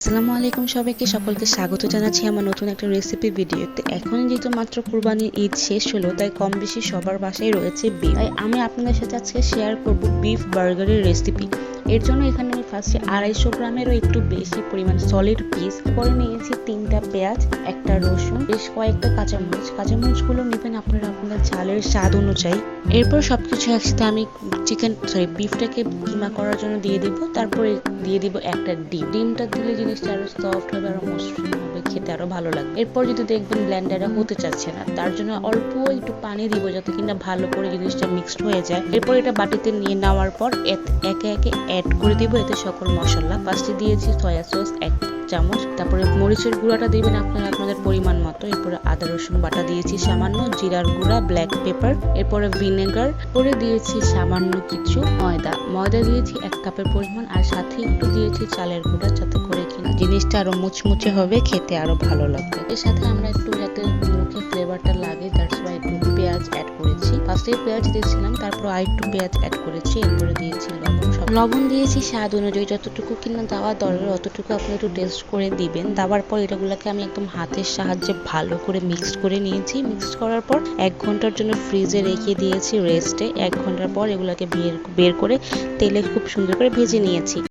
আসসালামু আলাইকুম সবাইকে সকলকে স্বাগত জানাচ্ছি আমার নতুন একটা রেসিপি ভিডিওতে। এখন যেহেতু মাত্র কুরবানির ঈদ শেষ হলো, তাই কম বেশি সবার বাসায় রয়েছে বিফ। তাই আমি আপনাদের সাথে আজকে শেয়ার করব বিফ বার্গারের রেসিপি। এর জন্য এখানে আমি ফার্স্টে 250 গ্রামেরও একটু বেশি পরিমাণ সলিড পিস পরে নিয়েছি, 3টা পেঁয়াজ, একটা রসুন, বেশ কয়েকটা কাঁচামরিচ। কাঁচামরিচগুলো নেবেন আপনারা আপনাদের ঝালের স্বাদ অনুযায়ী। এরপর সবকিছু একসাথে আমি বিফটাকে কিমা করার জন্য দিয়ে দিব। তারপরে দিয়ে দিব একটা ডিমটা দিলে জিনিসটা আরো সফট হবে, আরো মসৃণ হবে, খেতে আরো ভালো লাগবে। এরপর যদি দেখবেন ব্লেন্ডারে হতে চাচ্ছে না, তার জন্য অল্প একটু পানি দিব যাতে কিনা ভালো করে জিনিসটা মিক্সড হয়ে যায়। এরপর এটা বাটিতে নিয়ে নেওয়ার পর একে একে অ্যাড করে দিব এতে সকল মশলা। ফার্স্টে দিয়েছি সয়া সস 1 চামচ, তারপরে মরিচের গুঁড়াটা দিবেন আপনারা আপনাদের পরিমাণ মতো। এরপরে আদা রসুন বাটা দিয়েছি সামান্য, জিরার গুঁড়া, ব্ল্যাক পেপার, এরপরে ভিনেগার, পরে দিয়েছি সামান্য কিছু ময়দা দিয়েছি 1 কাপের পরিমাণ, আর সাথে একটু দিয়েছি চালের গুঁড়া যাতে করে কিনা জিনিসটা আরো মুচমুচে হবে, খেতে আরো ভালো লাগবে। এর সাথে আমরা একটু যাতে মুখে ফ্লেভারটা লাগে দ্যাটস ওয়াই একটু পেঁয়াজ অ্যাড করেছি। ফার্স্টে পেঁয়াজ দিয়েছিলাম, তারপর আরেকটু পেঁয়াজ অ্যাড করেছি। এরপরে দিয়েছি লবণ দিয়েছি স্বাদ অনুযায়ী, যতটুকু কিনা দেওয়া দরকার অতটুকু আপনি একটু টেস্ট করে দিবেন। দেওয়ার পর এটাগুলোকে আমি একদম হাতের সাহায্যে ভালো করে মিক্সড করে নিয়েছি। মিক্সড করার পর 1 ঘন্টার জন্য ফ্রিজে রেখে দিয়েছি রেস্টে। 1 ঘন্টার পর এগুলোকে বের করে তেলে খুব সুন্দর করে ভেজে নিয়েছি।